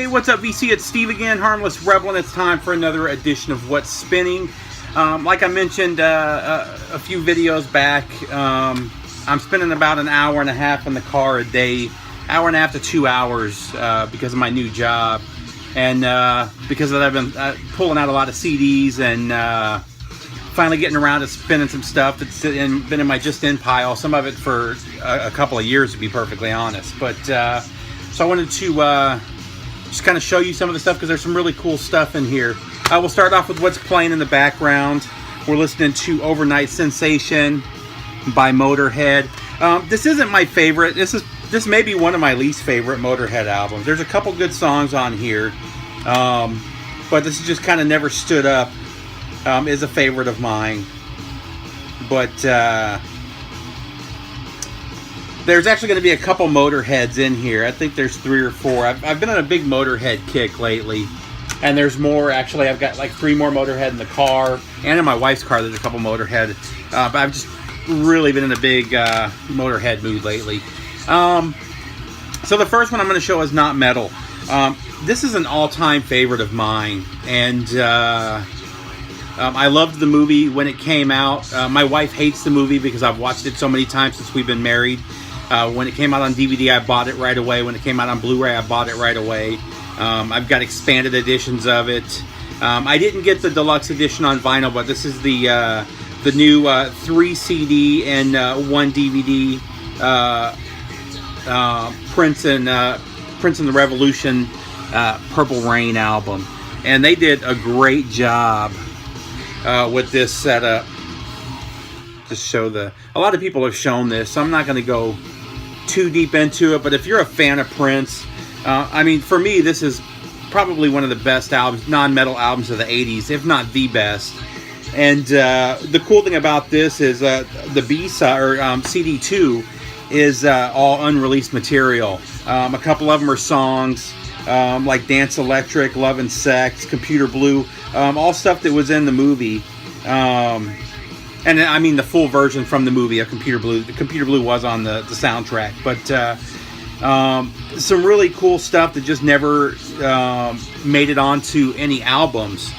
Hey, what's up, VC? It's Steve again, Harmless Rebel, and it's time for another edition of What's Spinning. Like I mentioned a few videos back, I'm spending about an hour and a half in the car a day, hour and a half to 2 hours because of my new job, and because I've been pulling out a lot of CDs and finally getting around to spinning some stuff that's been in my just in pile, some of it for a couple of years to be perfectly honest. But so I wanted to just kind of show you some of the stuff because there's some really cool stuff in here. We'll start off with what's playing in the background. We're listening to Overnight Sensation by Motorhead. This isn't my favorite. This may be one of my least favorite Motorhead albums. There's a couple good songs on here, but this just kind of never stood up. Is a favorite of mine. But there's actually going to be a couple Motorheads in here. I think there's 3 or 4. I've been on a big Motorhead kick lately. And there's more. Actually, I've got like 3 more Motorhead in the car. And in my wife's car, there's a couple Motorhead. But I've just really been in a big Motorhead mood lately. So the first one I'm going to show is not metal. This is an all-time favorite of mine. And I loved the movie when it came out. My wife hates the movie because I've watched it so many times since we've been married. When it came out on DVD, I bought it right away. When it came out on Blu-ray, I bought it right away. I've got expanded editions of it. I didn't get the deluxe edition on vinyl, but this is the new 3 CD and 1 DVD Prince and the Revolution Purple Rain album. And they did a great job with this setup. Just show a lot of people have shown this, so I'm not going to go too deep into it, but if you're a fan of Prince, I mean, for me, this is probably one of the best albums, non-metal albums of the 80s, if not the best. And the cool thing about this is the B-side, or CD2, is all unreleased material. A couple of them are songs, like Dance Electric, Love and Sex, Computer Blue, all stuff that was in the movie. And I mean the full version from the movie of Computer Blue. The Computer Blue was on the soundtrack. But some really cool stuff that just never made it onto any albums.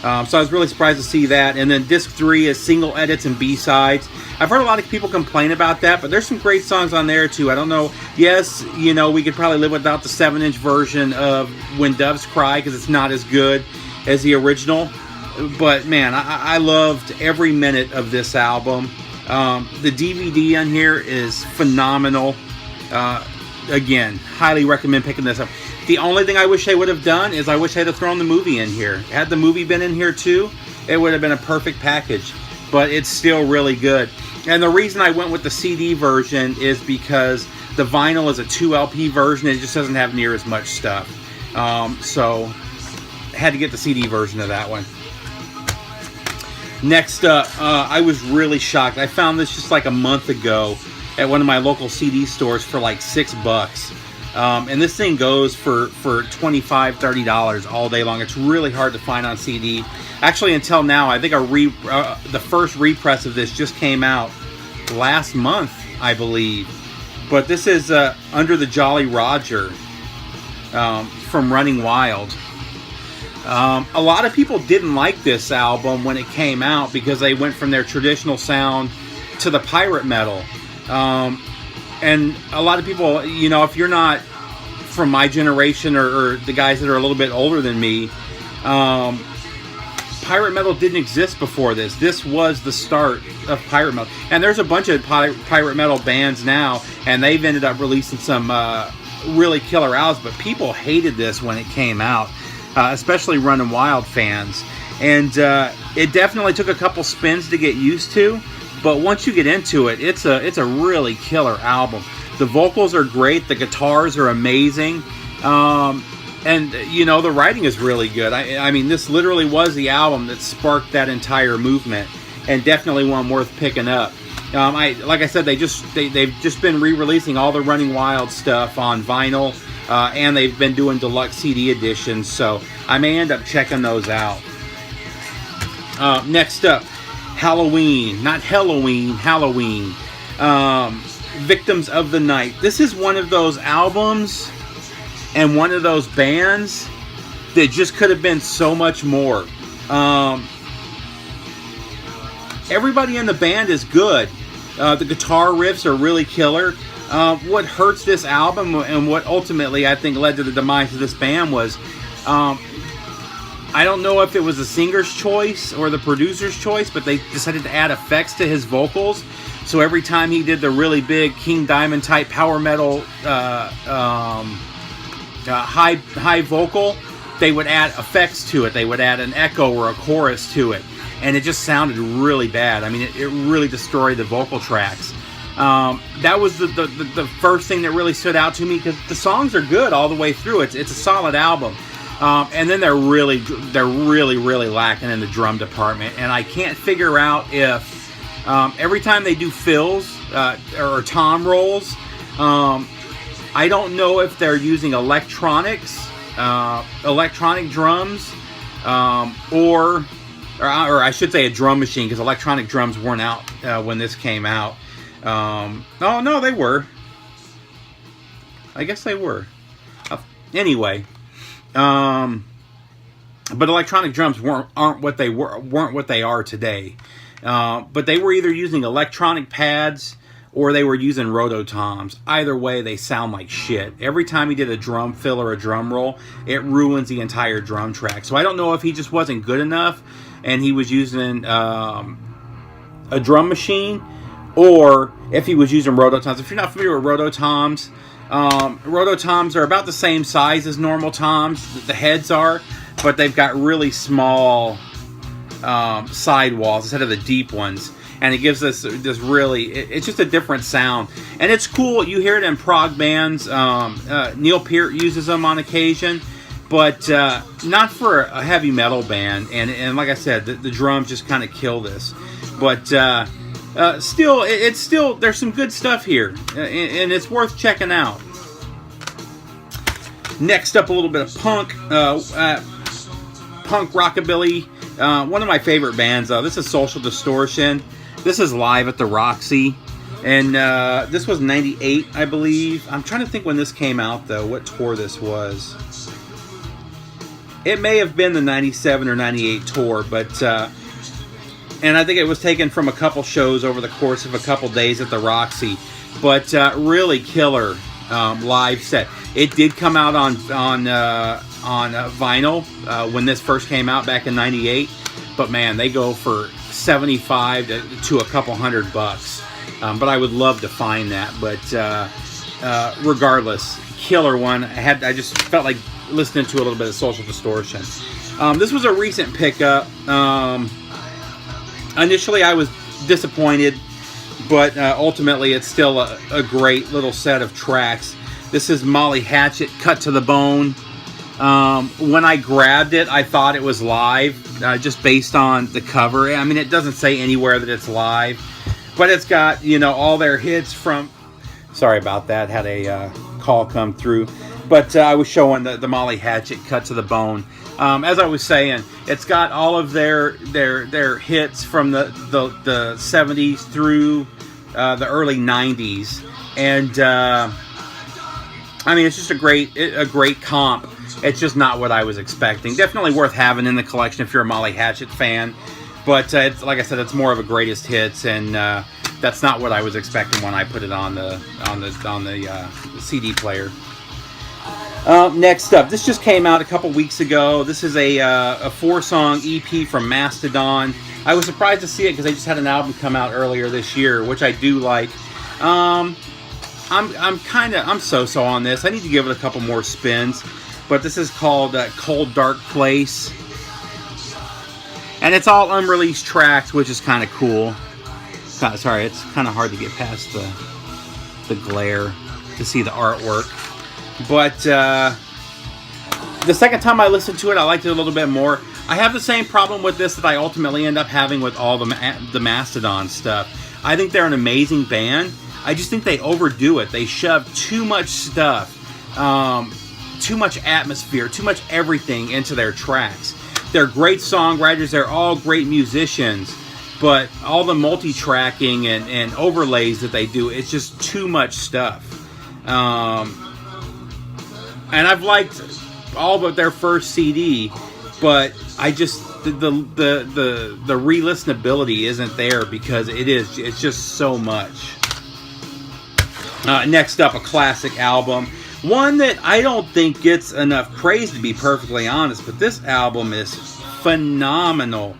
So I was really surprised to see that. And then disc 3 is single edits and B-sides. I've heard a lot of people complain about that, but there's some great songs on there too. I don't know. Yes, you know, we could probably live without the 7-inch version of When Doves Cry because it's not as good as the original. But man, I loved every minute of this album. The DVD on here is phenomenal. Again, highly recommend picking this up. The only thing I wish they would have done is I wish they'd have thrown the movie in here. Had the movie been in here too, it would have been a perfect package. But it's still really good. And the reason I went with the CD version is because the vinyl is a 2 LP version. And it just doesn't have near as much stuff. So had to get the CD version of that one. Next up, I was really shocked. I found this just like a month ago at one of my local CD stores for like $6. And this thing goes for $25, $30 all day long. It's really hard to find on CD. Actually, until now, I think the first repress of this just came out last month, I believe. But this is Under the Jolly Roger from Running Wild. A lot of people didn't like this album when it came out because they went from their traditional sound to the pirate metal. And a lot of people, you know, if you're not from my generation or the guys that are a little bit older than me, pirate metal didn't exist before this. This was the start of pirate metal. And there's a bunch of pirate metal bands now, and they've ended up releasing some really killer albums, but people hated this when it came out. Especially Running Wild fans. And it definitely took a couple spins to get used to, but once you get into it, it's a really killer album. The vocals are great, the guitars are amazing, and you know, the writing is really good. I mean, this literally was the album that sparked that entire movement, and definitely one worth picking up. Like I said, they've just been re-releasing all the Running Wild stuff on vinyl. And they've been doing deluxe CD editions, so I may end up checking those out. Next up, Halloween. Not Halloween, Halloween. Victims of the Night. This is one of those albums and one of those bands that just could have been so much more. Everybody in the band is good. The guitar riffs are really killer. What hurts this album, and what ultimately I think led to the demise of this band, was I don't know if it was the singer's choice or the producer's choice, but they decided to add effects to his vocals. So every time he did the really big King Diamond type power metal high vocal, they would add effects to it. They would add an echo or a chorus to it. And it just sounded really bad. I mean, it really destroyed the vocal tracks. That was the first thing that really stood out to me, because the songs are good all the way through. It's a solid album. And then they're really lacking in the drum department. And I can't figure out if every time they do fills or tom rolls, I don't know if they're using electronic drums, or I should say a drum machine, because electronic drums weren't out when this came out. Oh no, they were. I guess they were. Anyway, but electronic drums weren't what they are today. But they were either using electronic pads or they were using rototoms. Either way, they sound like shit. Every time he did a drum fill or a drum roll, it ruins the entire drum track. So I don't know if he just wasn't good enough and he was using a drum machine, or if he was using rototoms. If you're not familiar with rototoms, rototoms are about the same size as normal toms, the heads are, but they've got really small sidewalls instead of the deep ones. And it gives us this really, it's just a different sound. And it's cool. You hear it in prog bands. Neil Peart uses them on occasion, but not for a heavy metal band. And like I said, the drums just kind of kill this. But still, there's some good stuff here. And it's worth checking out. Next up, a little bit of punk. Punk rockabilly. One of my favorite bands, this is Social Distortion. This is live at the Roxy, and this was 98, I believe. I'm trying to think when this came out, though, what tour this was. It may have been the 97 or 98 tour, but and I think it was taken from a couple shows over the course of a couple days at the Roxy. But really killer live set. It did come out on vinyl when this first came out back in 98, but man, they go for $75 to a couple $100. But I would love to find that. But regardless, killer one. I just felt like listening to a little bit of Social Distortion. This was a recent pickup. Initially, I was disappointed, but ultimately, it's still a great little set of tracks. This is Molly Hatchet, Cut to the Bone. When I grabbed it, I thought it was live, just based on the cover. I mean, it doesn't say anywhere that it's live, but it's got, all their hits from... Sorry about that, had a call come through. But I was showing the Molly Hatchet, Cut to the Bone. As I was saying, it's got all of their hits from the 70s through the early 90s. And, I mean, it's just a great comp. It's just not what I was expecting. Definitely worth having in the collection if you're a Molly Hatchet fan. But it's, like I said, it's more of a greatest hits, and that's not what I was expecting when I put it on the CD player. Next up, this just came out a couple weeks ago. This is a 4-song EP from Mastodon. I was surprised to see it because they just had an album come out earlier this year, which I do like. I'm so-so on this. I need to give it a couple more spins. But this is called Cold Dark Place. And it's all unreleased tracks, which is kind of cool. Sorry, it's kind of hard to get past the glare to see the artwork. But the second time I listened to it, I liked it a little bit more. I have the same problem with this that I ultimately end up having with all the Mastodon stuff. I think they're an amazing band. I just think they overdo it. They shove too much stuff, too much atmosphere, too much everything into their tracks. They're great songwriters. They're all great musicians. But all the multi-tracking and overlays that they do, it's just too much stuff. and I've liked all but their first CD, but I just the re-listenability isn't there because it's just so much. Next up, a classic album, one that I don't think gets enough praise, to be perfectly honest, but this album is phenomenal.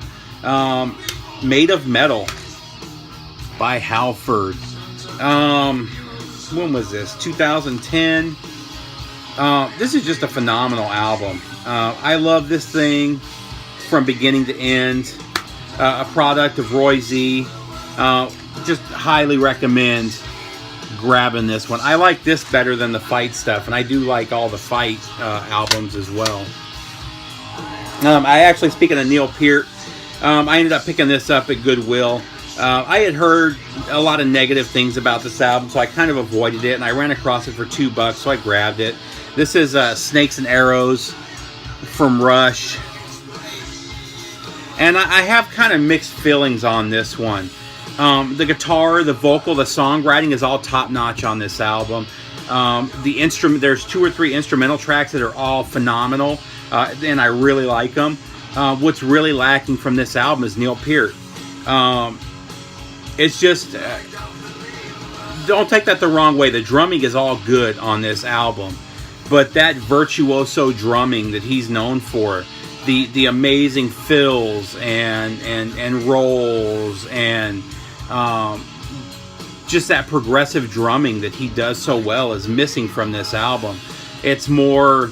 Made of Metal by Halford. When was this? 2010. This is just a phenomenal album. I love this thing from beginning to end. A product of Roy Z. Just highly recommend grabbing this one. I like this better than the Fight stuff, and I do like all the Fight albums as well. I actually, speaking of Neil Peart, I ended up picking this up at Goodwill. I had heard a lot of negative things about this album, so I kind of avoided it, and I ran across it for $2, so I grabbed it. This is Snakes and Arrows from Rush. And I have kind of mixed feelings on this one. The guitar, the vocal, the songwriting is all top-notch on this album. There's 2 or 3 instrumental tracks that are all phenomenal, and I really like them. What's really lacking from this album is Neil Peart. It's just, don't take that the wrong way. The drumming is all good on this album, but that virtuoso drumming that he's known for, the amazing fills and rolls and just that progressive drumming that he does so well is missing from this album. It's more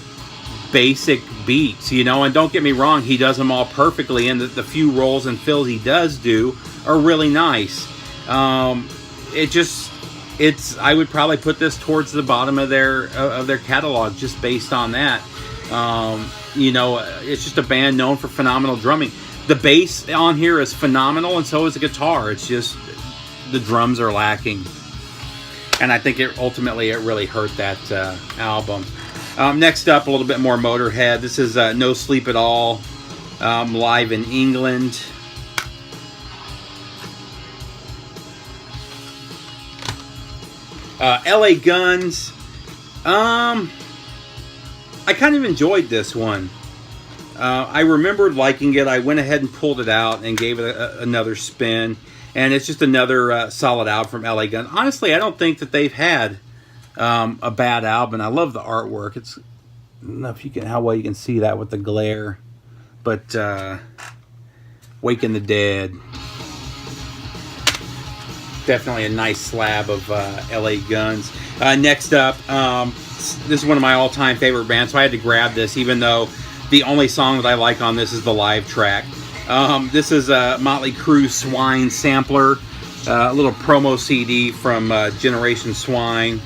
basic beats, you know, and don't get me wrong, he does them all perfectly, and the few rolls and fills he does do are really nice. I would probably put this towards the bottom of their catalog just based on that. You know, it's just a band known for phenomenal drumming. The bass on here is phenomenal, and so is the guitar. It's just the drums are lacking, and I think it really hurt that album. Next up, a little bit more Motorhead. This is No Sleep at All, live in England. LA Guns. I kind of enjoyed this one. I remembered liking it. I went ahead and pulled it out and gave it another spin. And it's just another solid album from LA Guns. Honestly, I don't think that they've had a bad album. I love the artwork. I don't know how well you can see that with the glare. But Waking the Dead. Definitely a nice slab of LA Guns. Next up, this is one of my all-time favorite bands, so I had to grab this, even though the only song that I like on this is the live track. This is a Motley Crue Swine sampler, a little promo CD from Generation Swine.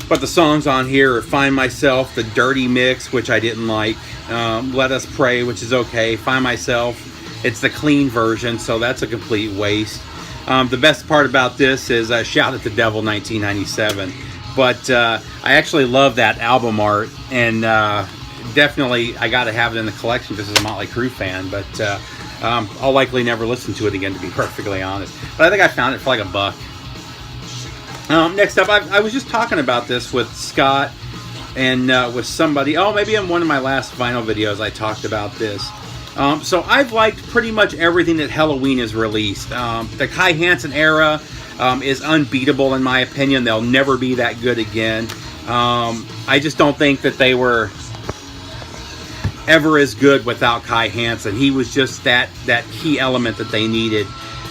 But the songs on here are Find Myself, The Dirty Mix, which I didn't like, Let Us Pray, which is okay, Find Myself. It's the clean version, so that's a complete waste. The best part about this is Shout at the Devil 1997. But I actually love that album art, and definitely I got to have it in the collection just as a Motley Crue fan. But I'll likely never listen to it again, to be perfectly honest. But I think I found it for like $1. Next up, I was just talking about this with Scott and with somebody. Oh, maybe in one of my last vinyl videos I talked about this. So I've liked pretty much everything that Halloween has released. The Kai Hansen era is unbeatable in my opinion. They'll never be that good again. I just don't think that they were ever as good without Kai Hansen. He was just that key element that they needed.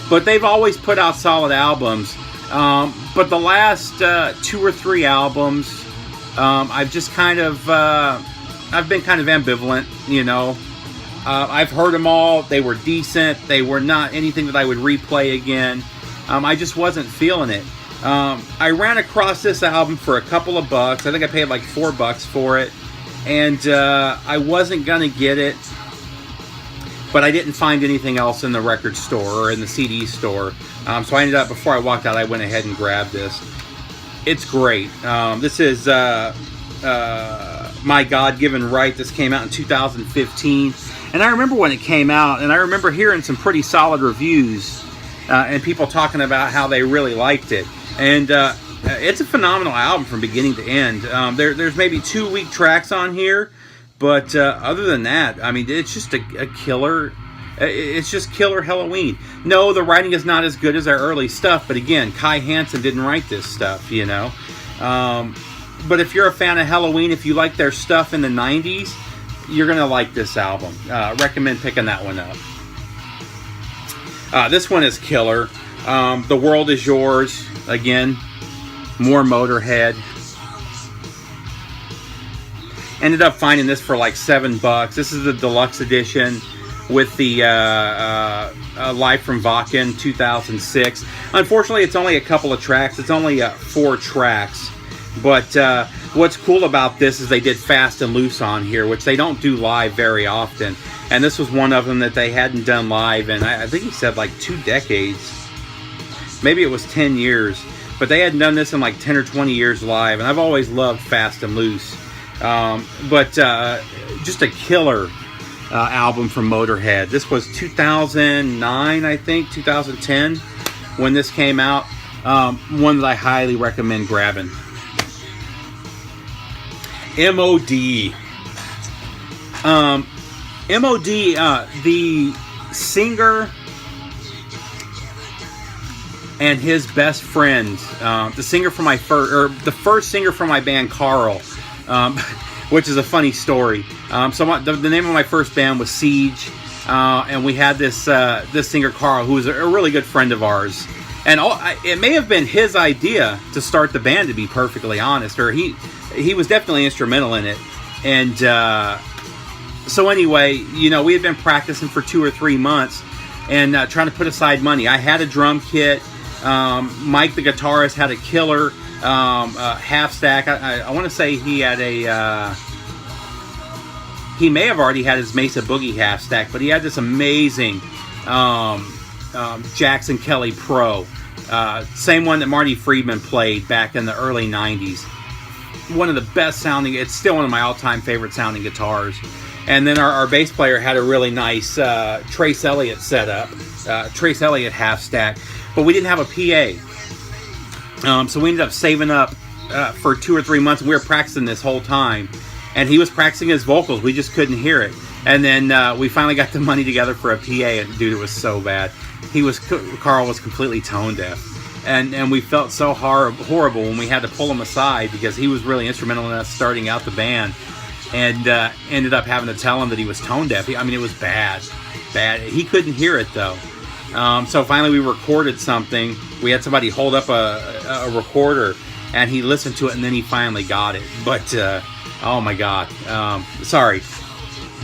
But they've always put out solid albums. But the last 2 or 3 albums, I've just kind of I've been kind of ambivalent, you know. I've heard them all. They were decent. They were not anything that I would replay again. I just wasn't feeling it. I ran across this album for a couple of bucks. I think I paid like $4 for it. And I wasn't going to get it. But I didn't find anything else in the record store or in the CD store. So I ended up, before I walked out, I went ahead and grabbed this. It's great. This is My God-Given Right. This came out in 2015. And I remember when it came out, and I remember hearing some pretty solid reviews and people talking about how they really liked it. And it's a phenomenal album from beginning to end. There's maybe 2 weak tracks on here, but other than that, I mean, it's just a killer. It's just killer Halloween. No, the writing is not as good as our early stuff, but again, Kai Hansen didn't write this stuff, you know. But if you're a fan of Halloween, if you like their stuff in the 90s, you're going to like this album. Recommend picking that one up. This one is killer. The World Is Yours. Again, more Motorhead. Ended up finding this for like $7. This is the deluxe edition with the Live from Wacken 2006. Unfortunately, it's only a couple of tracks. It's only 4 tracks. But what's cool about this is they did Fast and Loose on here, which they don't do live very often. And this was one of them that they hadn't done live in, I think he said like 2 decades. Maybe it was 10 years. But they hadn't done this in like 10 or 20 years live. And I've always loved Fast and Loose. But just a killer album from Motorhead. This was 2009, I think, 2010 when this came out. One that I highly recommend grabbing. M.O.D. M.O.D. The singer and his best friend, the singer from my the first singer from my band, Carl, which is a funny story. The name of my first band was Siege, and we had this singer Carl, who was a really good friend of ours. And it may have been his idea to start the band, to be perfectly honest, or he was definitely instrumental in it. And so anyway, you know, we had been practicing for 2 or 3 months and trying to put aside money. I had a drum kit. Mike, the guitarist, had a killer half stack. I want to say he had he may have already had his Mesa Boogie half stack, but he had this amazing Jackson Kelly Pro. Same one that Marty Friedman played back in the early 90s. One of the best sounding, it's still one of my all-time favorite sounding guitars. And then our bass player had a really nice Trace Elliott setup, Trace Elliott half stack, but we didn't have a PA. So we ended up saving up for 2 or 3 months, and we were practicing this whole time. And he was practicing his vocals, we just couldn't hear it. And then we finally got the money together for a PA, and dude, it was so bad. Carl was completely tone deaf. And we felt so horrible when we had to pull him aside, because he was really instrumental in us starting out the band. And ended up having to tell him that he was tone deaf. I mean, it was bad. He couldn't hear it, though. So finally we recorded something. We had somebody hold up a recorder, and he listened to it, and then he finally got it. But, oh my God. Sorry.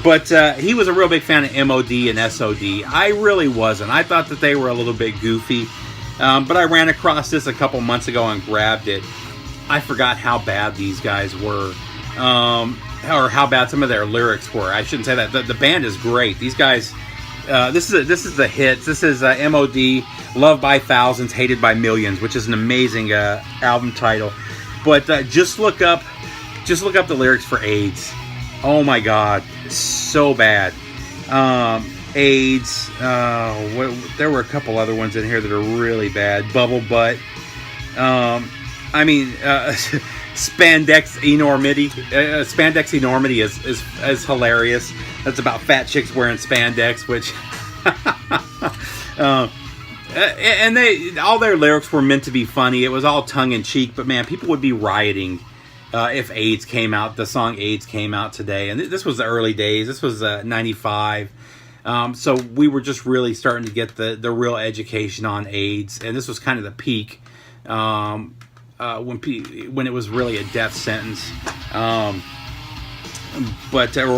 But he was a real big fan of M.O.D. and S.O.D. I really wasn't. I thought that they were a little bit goofy. But I ran across this a couple months ago and grabbed it. I forgot how bad these guys were. Or how bad some of their lyrics were. I shouldn't say that. The band is great. These guys, this is the hits. This is M.O.D. Loved by Thousands, Hated by Millions, which is an amazing album title. But just look up the lyrics for AIDS. Oh my God, so bad. AIDS. There were a couple other ones in here that are really bad. Bubble Butt. I mean, Spandex Enormity. Spandex Enormity is hilarious. That's about fat chicks wearing spandex, which and all their lyrics were meant to be funny. It was all tongue in cheek, but man, people would be rioting if AIDS came out. The song AIDS came out today, and this was the early days. This was 95. So we were just really starting to get the real education on AIDS, and this was kind of the peak. When it was really a death sentence, or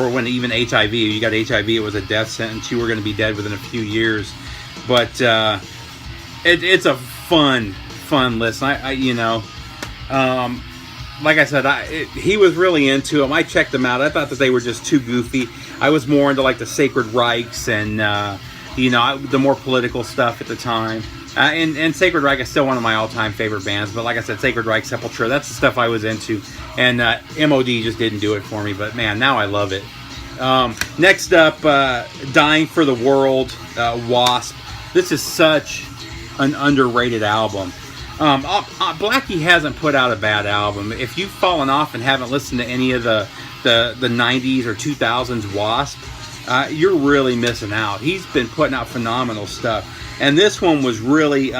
when even HIV, you got HIV, it was a death sentence. You were going to be dead within a few years. But it's a fun listen. Like I said, he was really into them. I checked them out. I thought that they were just too goofy. I was more into like the Sacred Reichs and the more political stuff at the time. And Sacred Reich is still one of my all-time favorite bands. But like I said, Sacred Reich, Sepultura, that's the stuff I was into. And M.O.D. just didn't do it for me. But man, now I love it. Next up, Dying for the World, Wasp. This is such an underrated album. Blackie hasn't put out a bad album. If you've fallen off and haven't listened to any of the 90s or 2000s Wasp, you're really missing out. He's been putting out phenomenal stuff. And this one was really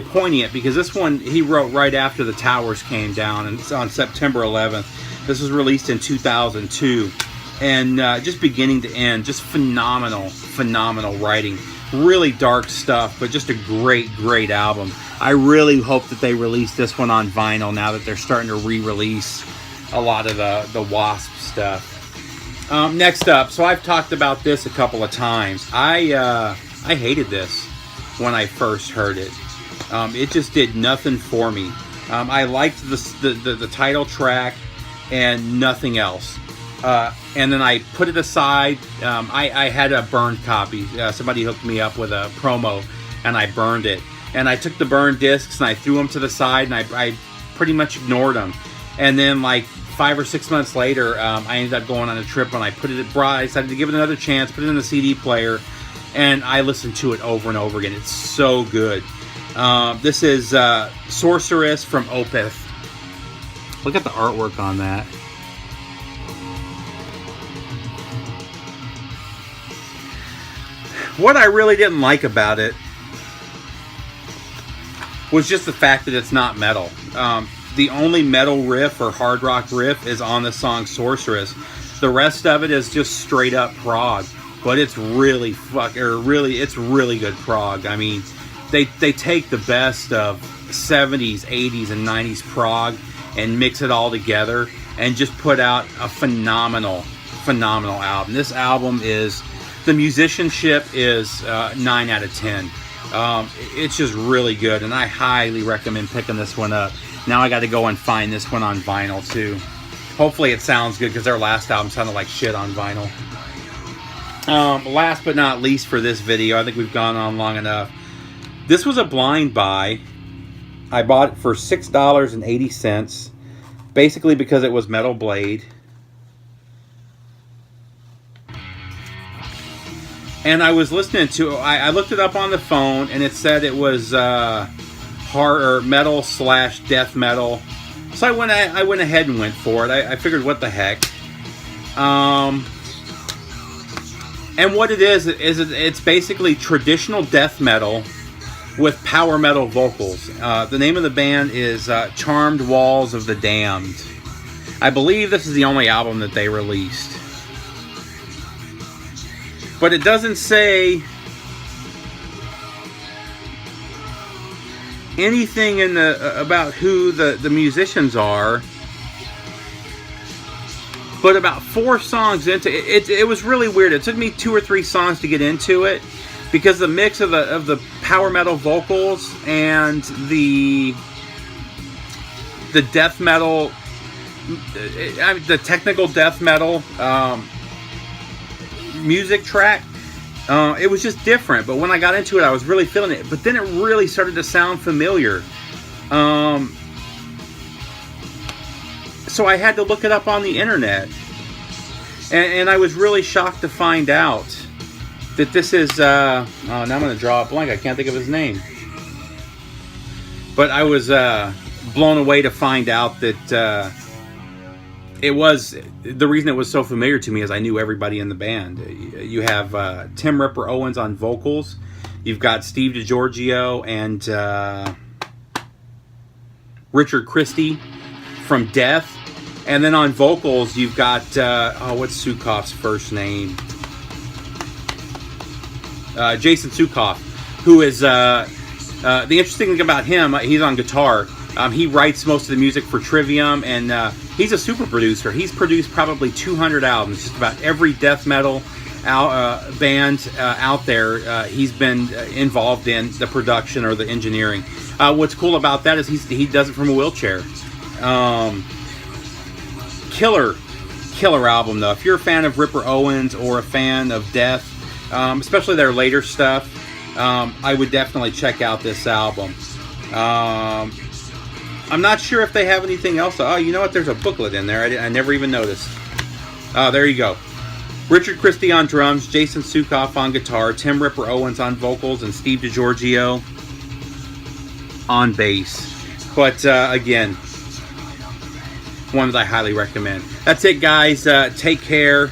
poignant, because this one he wrote right after the towers came down, and it's on September 11th. This was released in 2002, and just beginning to end, just phenomenal writing. Really dark stuff, but just a great album. I really hope that they release this one on vinyl now that they're starting to re-release a lot of the Wasp stuff. Next up, so I've talked about this a couple of times. I hated this when I first heard it. It just did nothing for me. I liked the title track and nothing else. And then I put it aside. I had a burned copy. Somebody hooked me up with a promo, and I burned it. And I took the burned discs and I threw them to the side, and I pretty much ignored them. And then like 5 or 6 months later, I ended up going on a trip, and I decided to give it another chance, put it in the CD player, and I listened to it over and over again. It's so good. This is Sorceress from Opeth. Look at the artwork on that. What I really didn't like about it was just the fact that it's not metal. The only metal riff or hard rock riff is on the song Sorceress. The rest of it is just straight up prog, but it's really good prog. I mean, they take the best of 70s, 80s, and 90s prog and mix it all together and just put out a phenomenal album. This album is, the musicianship is 9 out of 10. It's just really good, and I highly recommend picking this one up. Now I got to go and find this one on vinyl too. Hopefully it sounds good, because their last album sounded like shit on vinyl. Last but not least for this video, I think we've gone on long enough. This was a blind buy. I bought it for $6.80, basically because it was Metal Blade. And I was listening to, I looked it up on the phone, and it said it was hard or metal / death metal. So I went ahead and went for it. I figured, what the heck. And what it is it's basically traditional death metal with power metal vocals. The name of the band is Charmed Walls of the Damned. I believe this is the only album that they released. But it doesn't say anything in about who the musicians are. But about 4 songs into it, it was really weird. It took me 2 or 3 songs to get into it, because the mix of the power metal vocals and the death metal, the technical death metal music track, it was just different. But when I got into it, I was really feeling it. But then it really started to sound familiar. So I had to look it up on the internet, and I was really shocked to find out that this is now I'm going to draw a blank. I can't think of his name, but I was blown away to find out that it was, the reason it was so familiar to me is I knew everybody in the band. You have Tim Ripper Owens on vocals, you've got Steve DiGiorgio and Richard Christie from Death. And then on vocals, you've got, what's Sukoff's first name? Jason Sukoff, who is, the interesting thing about him, he's on guitar. He writes most of the music for Trivium, and he's a super producer. He's produced probably 200 albums. Just about every death metal band out there, he's been involved in the production or the engineering. What's cool about that is he does it from a wheelchair. Killer album though. If you're a fan of Ripper Owens or a fan of Death, especially their later stuff, I would definitely check out this album. I'm not sure if they have anything else. Oh, you know what? There's a booklet in there. I never even noticed. Oh, there you go. Richard Christie on drums, Jason Sukoff on guitar, Tim Ripper Owens on vocals, and Steve DiGiorgio on bass. But again, one that I highly recommend. That's it, guys. Take care.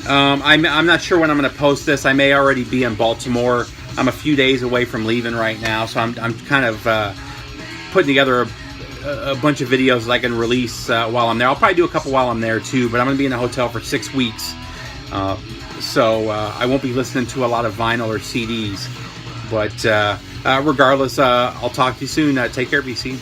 I'm not sure when I'm going to post this. I may already be in Baltimore. I'm a few days away from leaving right now, so I'm kind of putting together a bunch of videos that I can release while I'm there. I'll probably do a couple while I'm there too, but I'm going to be in a hotel for 6 weeks, so I won't be listening to a lot of vinyl or CDs. But regardless, I'll talk to you soon. Take care, BC.